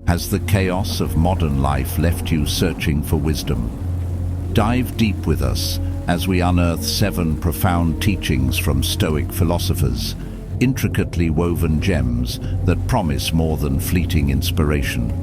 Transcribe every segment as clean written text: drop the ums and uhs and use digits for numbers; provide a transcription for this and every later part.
Has the chaos of modern life left you searching for wisdom? Dive deep with us as we unearth 7 profound teachings from Stoic philosophers, intricately woven gems that promise more than fleeting inspiration.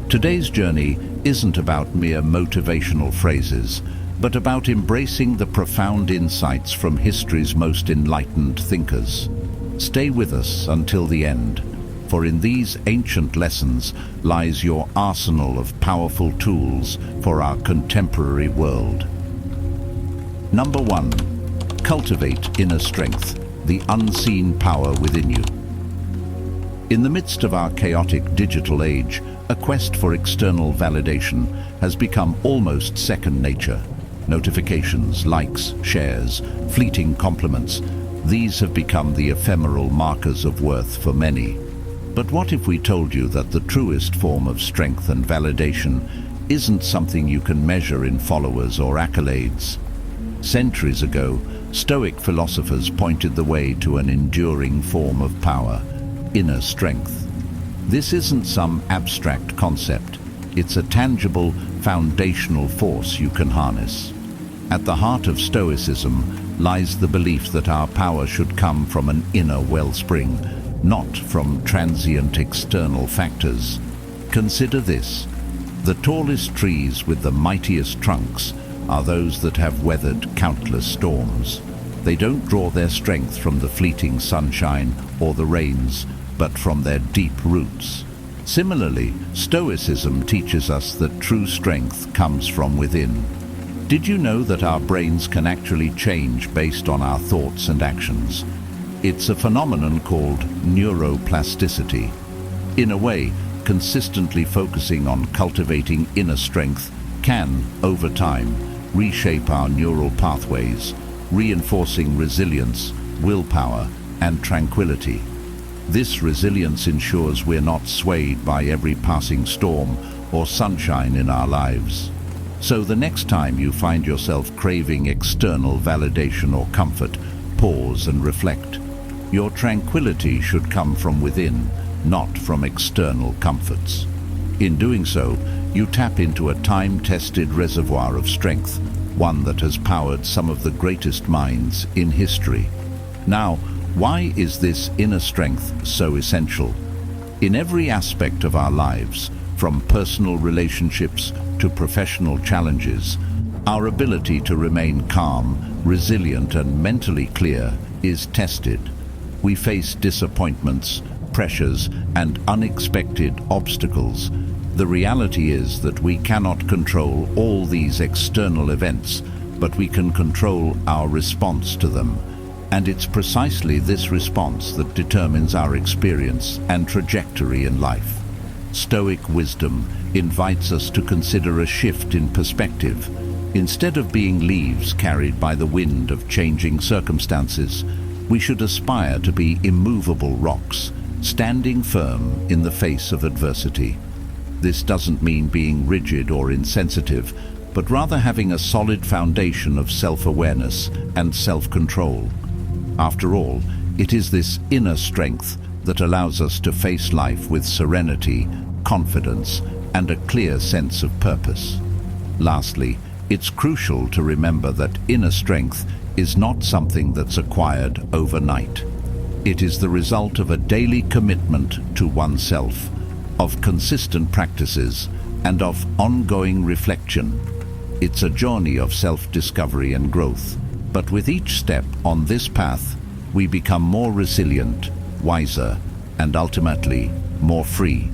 Today's journey isn't about mere motivational phrases, but about embracing the profound insights from history's most enlightened thinkers. Stay with us until the end, for in these ancient lessons lies your arsenal of powerful tools for our contemporary world. Number 1. Cultivate inner strength, the unseen power within you. In the midst of our chaotic digital age, a quest for external validation has become almost second nature. Notifications, likes, shares, fleeting compliments, these have become the ephemeral markers of worth for many. But what if we told you that the truest form of strength and validation isn't something you can measure in followers or accolades? Centuries ago, Stoic philosophers pointed the way to an enduring form of power, inner strength. This isn't some abstract concept. It's a tangible, foundational force you can harness. At the heart of Stoicism lies the belief that our power should come from an inner wellspring, not from transient external factors. Consider this: the tallest trees with the mightiest trunks are those that have weathered countless storms. They don't draw their strength from the fleeting sunshine or the rains, but from their deep roots. Similarly, Stoicism teaches us that true strength comes from within. Did you know that our brains can actually change based on our thoughts and actions? It's a phenomenon called neuroplasticity. In a way, consistently focusing on cultivating inner strength can, over time, reshape our neural pathways, reinforcing resilience, willpower, and tranquility. This resilience ensures we're not swayed by every passing storm or sunshine in our lives. So the next time you find yourself craving external validation or comfort, pause and reflect. Your tranquility should come from within, not from external comforts. In doing so, you tap into a time-tested reservoir of strength, one that has powered some of the greatest minds in history. Now, why is this inner strength so essential? In every aspect of our lives, from personal relationships to professional challenges, our ability to remain calm, resilient, and mentally clear is tested. We face disappointments, pressures, and unexpected obstacles. The reality is that we cannot control all these external events, but we can control our response to them. And it's precisely this response that determines our experience and trajectory in life. Stoic wisdom invites us to consider a shift in perspective. Instead of being leaves carried by the wind of changing circumstances, we should aspire to be immovable rocks, standing firm in the face of adversity. This doesn't mean being rigid or insensitive, but rather having a solid foundation of self-awareness and self-control. After all, it is this inner strength that allows us to face life with serenity, confidence, and a clear sense of purpose. Lastly, it's crucial to remember that inner strength is not something that's acquired overnight. It is the result of a daily commitment to oneself, of consistent practices, and of ongoing reflection. It's a journey of self-discovery and growth, but with each step on this path, we become more resilient, wiser, and ultimately more free.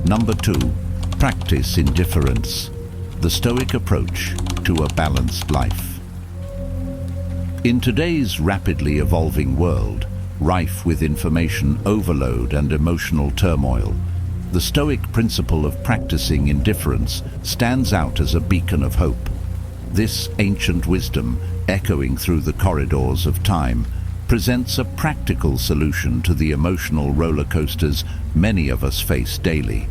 Number 2, practice indifference, the Stoic approach to a balanced life. In today's rapidly evolving world, rife with information overload and emotional turmoil, the Stoic principle of practicing indifference stands out as a beacon of hope. This ancient wisdom, echoing through the corridors of time, presents a practical solution to the emotional roller coasters many of us face daily.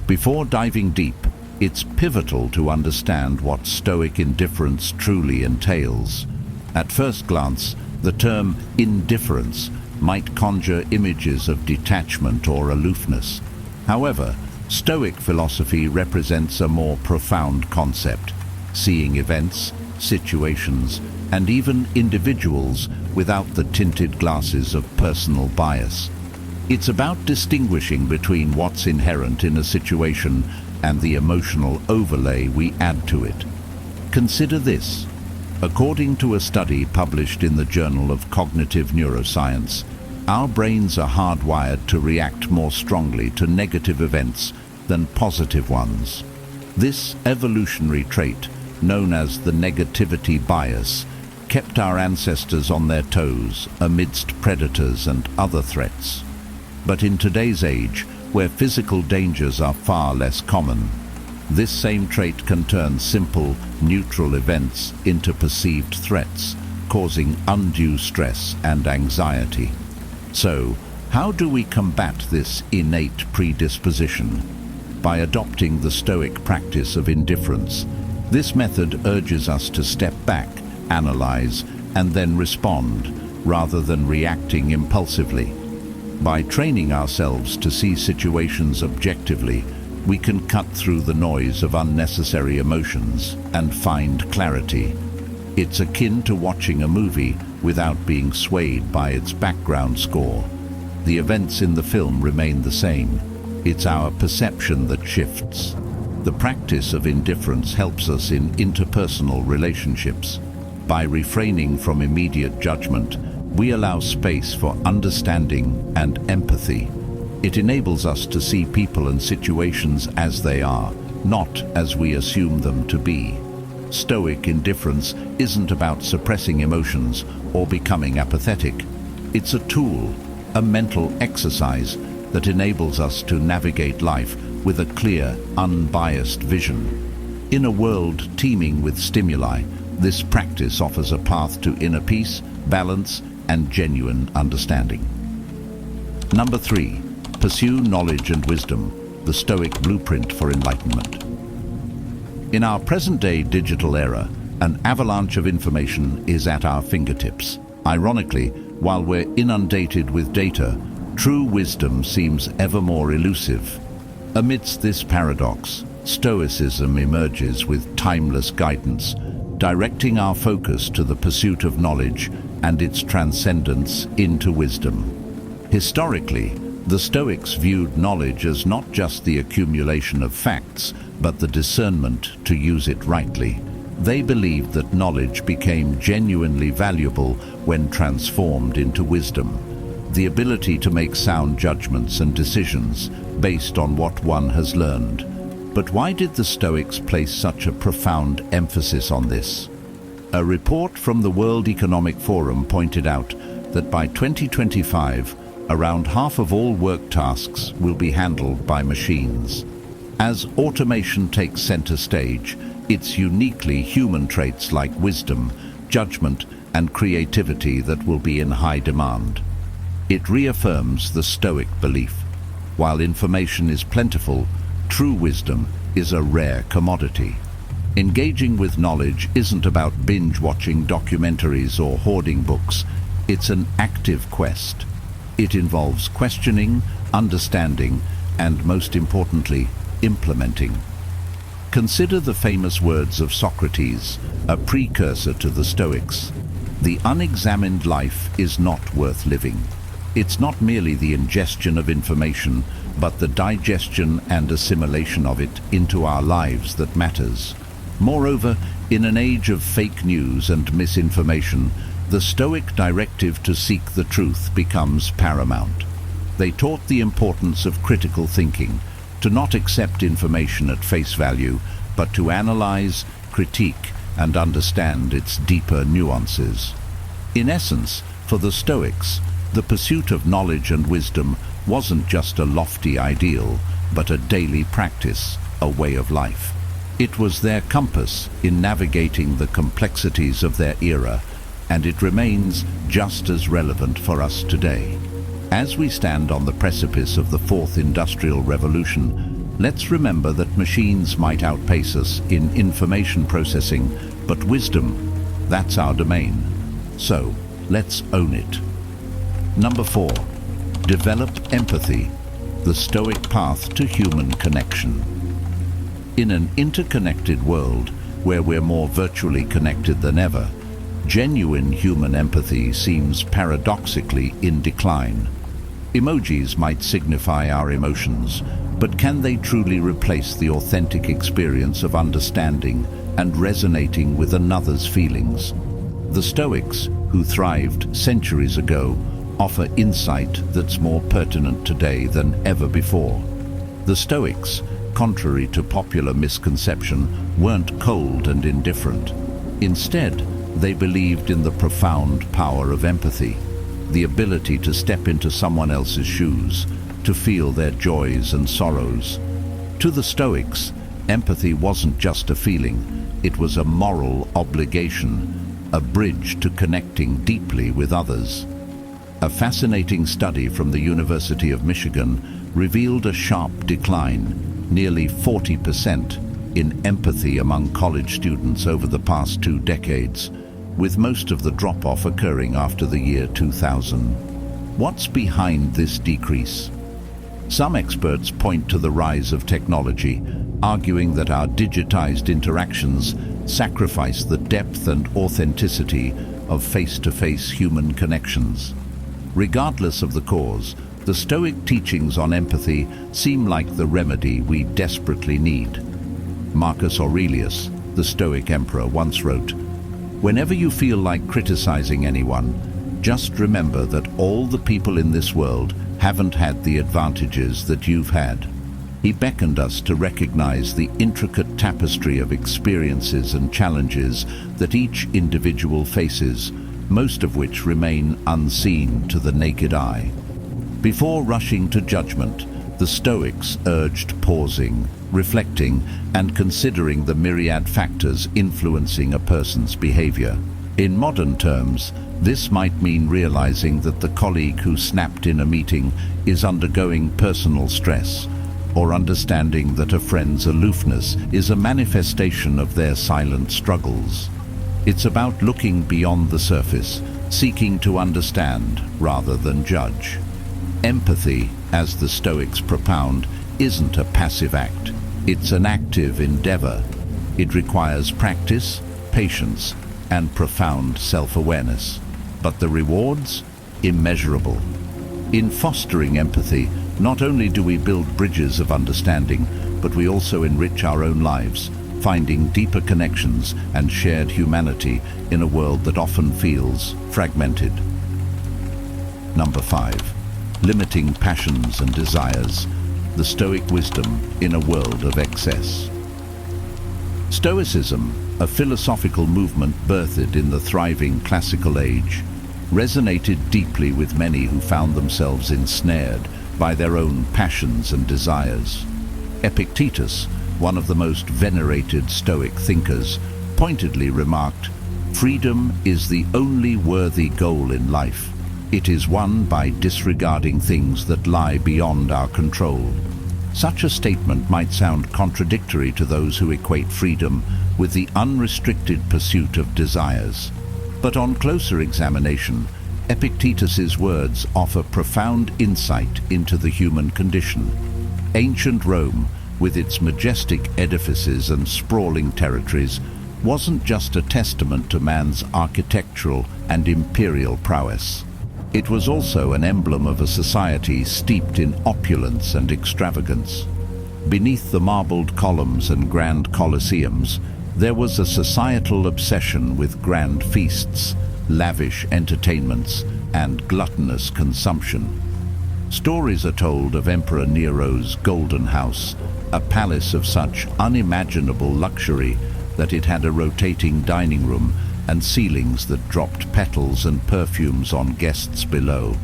Before diving deep, it's pivotal to understand what Stoic indifference truly entails. At first glance, the term indifference might conjure images of detachment or aloofness. However, Stoic philosophy represents a more profound concept, seeing events, situations, and even individuals without the tinted glasses of personal bias. It's about distinguishing between what's inherent in a situation and the emotional overlay we add to it. Consider this. According to a study published in the Journal of Cognitive Neuroscience, our brains are hardwired to react more strongly to negative events than positive ones. This evolutionary trait, known as the negativity bias, kept our ancestors on their toes amidst predators and other threats. But in today's age, where physical dangers are far less common, this same trait can turn simple, neutral events into perceived threats, causing undue stress and anxiety. So, how do we combat this innate predisposition? By adopting the Stoic practice of indifference. This method urges us to step back, analyze, and then respond, rather than reacting impulsively. By training ourselves to see situations objectively, we can cut through the noise of unnecessary emotions and find clarity. It's akin to watching a movie without being swayed by its background score. The events in the film remain the same. It's our perception that shifts. The practice of indifference helps us in interpersonal relationships. By refraining from immediate judgment, we allow space for understanding and empathy. It enables us to see people and situations as they are, not as we assume them to be. Stoic indifference isn't about suppressing emotions or becoming apathetic. It's a tool, a mental exercise that enables us to navigate life with a clear, unbiased vision. In a world teeming with stimuli, this practice offers a path to inner peace, balance, and genuine understanding. Number 3. Pursue knowledge and wisdom, the Stoic blueprint for enlightenment. In our present-day digital era, an avalanche of information is at our fingertips. Ironically, while we're inundated with data, true wisdom seems ever more elusive. Amidst this paradox, Stoicism emerges with timeless guidance, directing our focus to the pursuit of knowledge and its transcendence into wisdom. Historically, the Stoics viewed knowledge as not just the accumulation of facts, but the discernment to use it rightly. They believed that knowledge became genuinely valuable when transformed into wisdom, the ability to make sound judgments and decisions based on what one has learned. But why did the Stoics place such a profound emphasis on this? A report from the World Economic Forum pointed out that by 2025, around half of all work tasks will be handled by machines. As automation takes center stage, it's uniquely human traits like wisdom, judgment, and creativity that will be in high demand. It reaffirms the Stoic belief. While information is plentiful, true wisdom is a rare commodity. Engaging with knowledge isn't about binge-watching documentaries or hoarding books. It's an active quest. It involves questioning, understanding, and most importantly, implementing. Consider the famous words of Socrates, a precursor to the Stoics. The unexamined life is not worth living. It's not merely the ingestion of information, but the digestion and assimilation of it into our lives that matters. Moreover, in an age of fake news and misinformation, the Stoic directive to seek the truth becomes paramount. They taught the importance of critical thinking, to not accept information at face value, but to analyze, critique, and understand its deeper nuances. In essence, for the Stoics, the pursuit of knowledge and wisdom wasn't just a lofty ideal, but a daily practice, a way of life. It was their compass in navigating the complexities of their era, and it remains just as relevant for us today. As we stand on the precipice of the Fourth Industrial Revolution, let's remember that machines might outpace us in information processing, but wisdom, that's our domain. So, let's own it. Number 4. Develop empathy. the Stoic path to human connection. In an interconnected world where we're more virtually connected than ever, genuine human empathy seems paradoxically in decline. Emojis might signify our emotions, but can they truly replace the authentic experience of understanding and resonating with another's feelings? The Stoics, who thrived centuries ago, offer insight that's more pertinent today than ever before. The Stoics, contrary to popular misconception, weren't cold and indifferent. Instead, they believed in the profound power of empathy, the ability to step into someone else's shoes, to feel their joys and sorrows. To the Stoics, empathy wasn't just a feeling, it was a moral obligation, a bridge to connecting deeply with others. A fascinating study from the University of Michigan revealed a sharp decline, nearly 40%, in empathy among college students over the past 2 decades, with most of the drop-off occurring after the year 2000. What's behind this decrease? Some experts point to the rise of technology, arguing that our digitized interactions sacrifice the depth and authenticity of face-to-face human connections. Regardless of the cause, the Stoic teachings on empathy seem like the remedy we desperately need. Marcus Aurelius, the Stoic emperor, once wrote, "Whenever you feel like criticizing anyone, just remember that all the people in this world haven't had the advantages that you've had." He beckoned us to recognize the intricate tapestry of experiences and challenges that each individual faces, most of which remain unseen to the naked eye. Before rushing to judgment, the Stoics urged pausing, reflecting, and considering the myriad factors influencing a person's behavior. In modern terms, this might mean realizing that the colleague who snapped in a meeting is undergoing personal stress, or understanding that a friend's aloofness is a manifestation of their silent struggles. It's about looking beyond the surface, seeking to understand rather than judge. Empathy, as the Stoics propound, isn't a passive act. It's an active endeavor. It requires practice, patience, and profound self-awareness. But the rewards? Immeasurable. In fostering empathy, not only do we build bridges of understanding, but we also enrich our own lives, finding deeper connections and shared humanity in a world that often feels fragmented. Number 5. Limiting passions and desires. The Stoic wisdom in a world of excess. Stoicism, a philosophical movement birthed in the thriving classical age, resonated deeply with many who found themselves ensnared by their own passions and desires. Epictetus, one of the most venerated Stoic thinkers, pointedly remarked, "Freedom is the only worthy goal in life. It is won by disregarding things that lie beyond our control." Such a statement might sound contradictory to those who equate freedom with the unrestricted pursuit of desires. But on closer examination, Epictetus's words offer profound insight into the human condition. Ancient Rome, with its majestic edifices and sprawling territories, wasn't just a testament to man's architectural and imperial prowess. It was also an emblem of a society steeped in opulence and extravagance. Beneath the marbled columns and grand colosseums, there was a societal obsession with grand feasts, lavish entertainments, and gluttonous consumption. Stories are told of Emperor Nero's Golden House, a palace of such unimaginable luxury that it had a rotating dining room and ceilings that dropped petals and perfumes on guests below.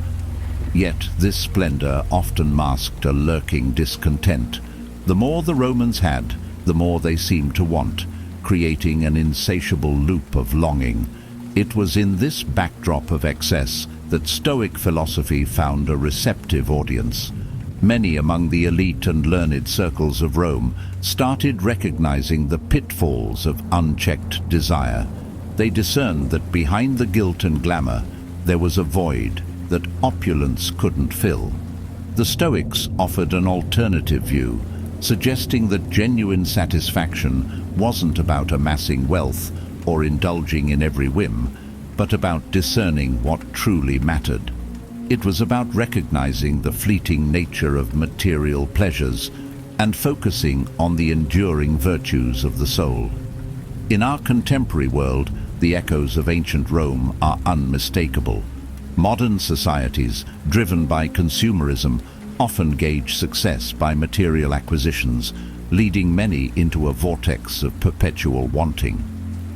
Yet this splendor often masked a lurking discontent. The more the Romans had, the more they seemed to want, creating an insatiable loop of longing. It was in this backdrop of excess that Stoic philosophy found a receptive audience. Many among the elite and learned circles of Rome started recognizing the pitfalls of unchecked desire. They discerned that behind the guilt and glamour, there was a void that opulence couldn't fill. The Stoics offered an alternative view, suggesting that genuine satisfaction wasn't about amassing wealth or indulging in every whim, but about discerning what truly mattered. It was about recognizing the fleeting nature of material pleasures and focusing on the enduring virtues of the soul. In our contemporary world, the echoes of ancient Rome are unmistakable. Modern societies, driven by consumerism, often gauge success by material acquisitions, leading many into a vortex of perpetual wanting.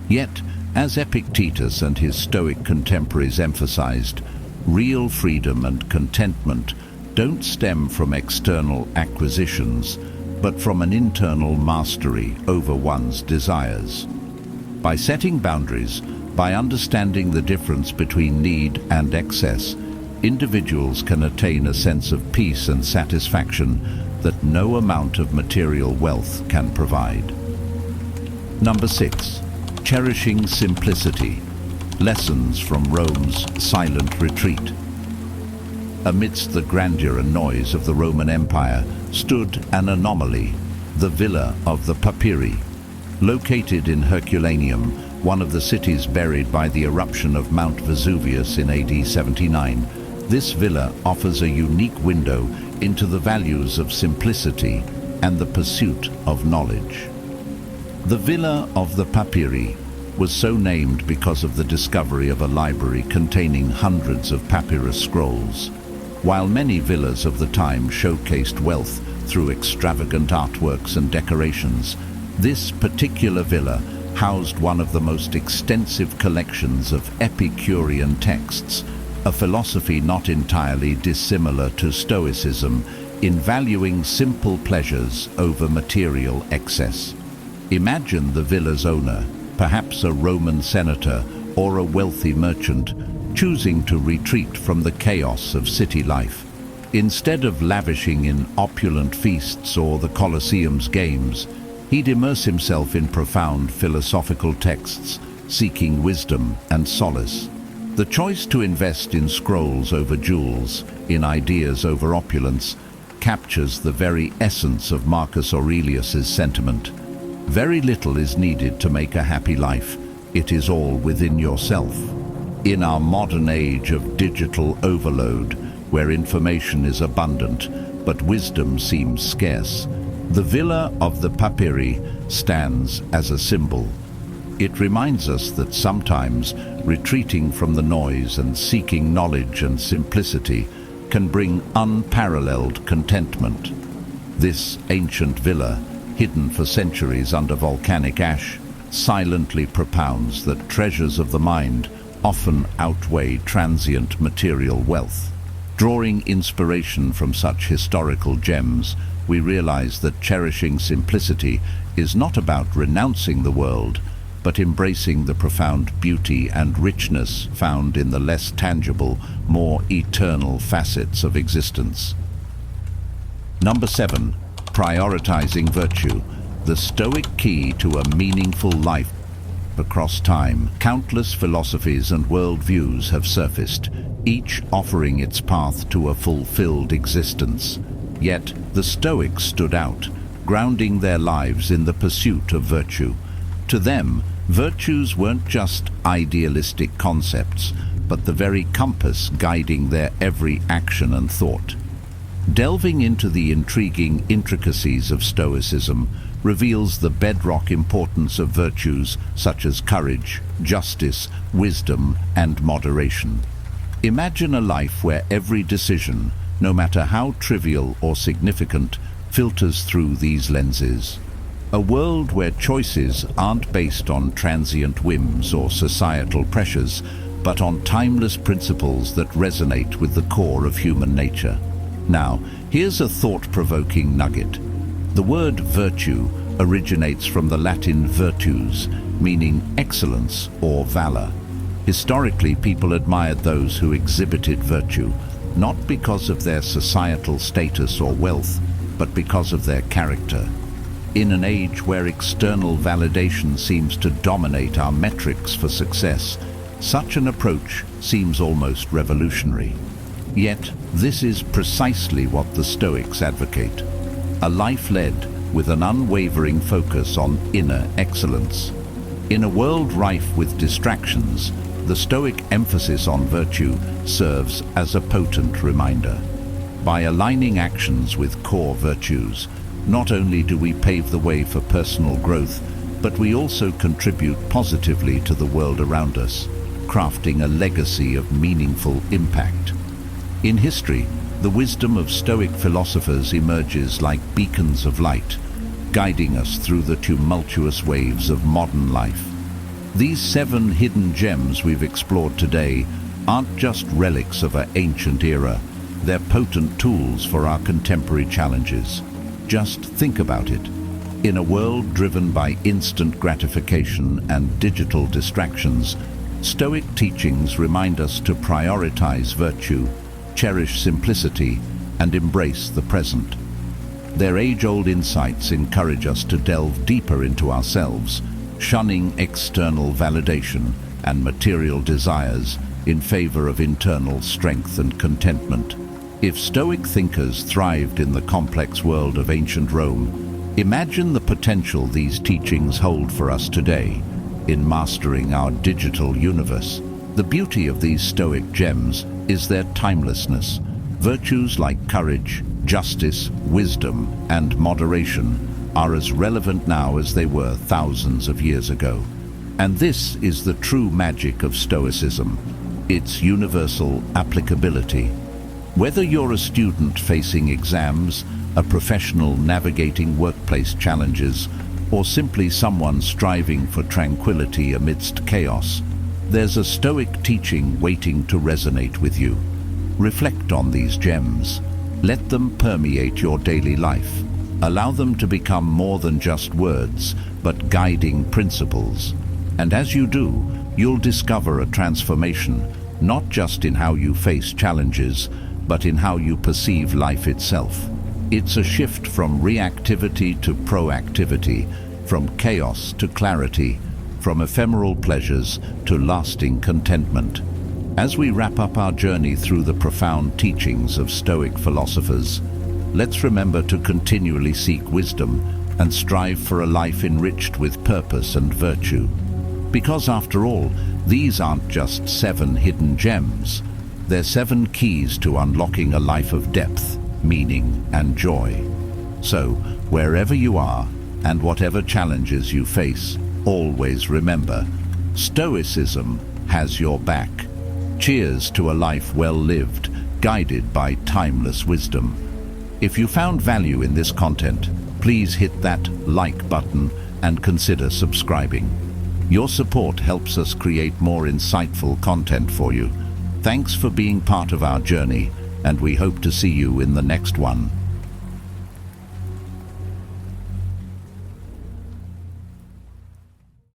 Yet, as Epictetus and his Stoic contemporaries emphasized, real freedom and contentment don't stem from external acquisitions, but from an internal mastery over one's desires. By setting boundaries, by understanding the difference between need and excess, individuals can attain a sense of peace and satisfaction that no amount of material wealth can provide. Number 6. Cherishing simplicity. Lessons from Rome's silent retreat. Amidst the grandeur and noise of the Roman Empire stood an anomaly, the Villa of the Papyri. Located in Herculaneum, one of the cities buried by the eruption of Mount Vesuvius in AD 79, this villa offers a unique window into the values of simplicity and the pursuit of knowledge. The Villa of the Papyri was so named because of the discovery of a library containing hundreds of papyrus scrolls. While many villas of the time showcased wealth through extravagant artworks and decorations, this particular villa housed one of the most extensive collections of Epicurean texts, a philosophy not entirely dissimilar to Stoicism in valuing simple pleasures over material excess. Imagine the villa's owner, perhaps a Roman senator or a wealthy merchant, choosing to retreat from the chaos of city life. Instead of lavishing in opulent feasts or the Colosseum's games, he'd immerse himself in profound philosophical texts, seeking wisdom and solace. The choice to invest in scrolls over jewels, in ideas over opulence, captures the very essence of Marcus Aurelius's sentiment. Very little is needed to make a happy life. It is all within yourself. In our modern age of digital overload, where information is abundant, but wisdom seems scarce, the Villa of the Papyri stands as a symbol. It reminds us that sometimes retreating from the noise and seeking knowledge and simplicity can bring unparalleled contentment. This ancient villa, hidden for centuries under volcanic ash, silently propounds that treasures of the mind often outweigh transient material wealth. Drawing inspiration from such historical gems, we realize that cherishing simplicity is not about renouncing the world, but embracing the profound beauty and richness found in the less tangible, more eternal facets of existence. Number 7. Prioritizing virtue, the Stoic key to a meaningful life. Across time, countless philosophies and worldviews have surfaced, each offering its path to a fulfilled existence. Yet, the Stoics stood out, grounding their lives in the pursuit of virtue. To them, virtues weren't just idealistic concepts, but the very compass guiding their every action and thought. Delving into the intriguing intricacies of Stoicism reveals the bedrock importance of virtues such as courage, justice, wisdom, and moderation. Imagine a life where every decision, no matter how trivial or significant, filters through these lenses. A world where choices aren't based on transient whims or societal pressures, but on timeless principles that resonate with the core of human nature. Now, here's a thought-provoking nugget. The word virtue originates from the Latin virtus, meaning excellence or valor. Historically, people admired those who exhibited virtue, not because of their societal status or wealth, but because of their character. In an age where external validation seems to dominate our metrics for success, such an approach seems almost revolutionary. Yet, this is precisely what the Stoics advocate. A life led with an unwavering focus on inner excellence. In a world rife with distractions, the Stoic emphasis on virtue serves as a potent reminder. By aligning actions with core virtues, not only do we pave the way for personal growth, but we also contribute positively to the world around us, crafting a legacy of meaningful impact. In history, the wisdom of Stoic philosophers emerges like beacons of light, guiding us through the tumultuous waves of modern life. These 7 hidden gems we've explored today aren't just relics of an ancient era, they're potent tools for our contemporary challenges. Just think about it. In a world driven by instant gratification and digital distractions, Stoic teachings remind us to prioritize virtue, cherish simplicity, and embrace the present. Their age-old insights encourage us to delve deeper into ourselves, shunning external validation and material desires in favor of internal strength and contentment. If Stoic thinkers thrived in the complex world of ancient Rome, imagine the potential these teachings hold for us today in mastering our digital universe. The beauty of these Stoic gems is their timelessness. Virtues like courage, justice, wisdom, and moderation are as relevant now as they were thousands of years ago. And this is the true magic of Stoicism, its universal applicability. Whether you're a student facing exams, a professional navigating workplace challenges, or simply someone striving for tranquility amidst chaos, there's a Stoic teaching waiting to resonate with you. Reflect on these gems. Let them permeate your daily life. Allow them to become more than just words, but guiding principles. And as you do, you'll discover a transformation, not just in how you face challenges, but in how you perceive life itself. It's a shift from reactivity to proactivity, from chaos to clarity, from ephemeral pleasures to lasting contentment. As we wrap up our journey through the profound teachings of Stoic philosophers, let's remember to continually seek wisdom and strive for a life enriched with purpose and virtue. Because after all, these aren't just 7 hidden gems. They're 7 keys to unlocking a life of depth, meaning, and joy. So, wherever you are, and whatever challenges you face, always remember, Stoicism has your back. Cheers to a life well lived, guided by timeless wisdom. If you found value in this content, please hit that like button and consider subscribing. Your support helps us create more insightful content for you. Thanks for being part of our journey, and we hope to see you in the next one.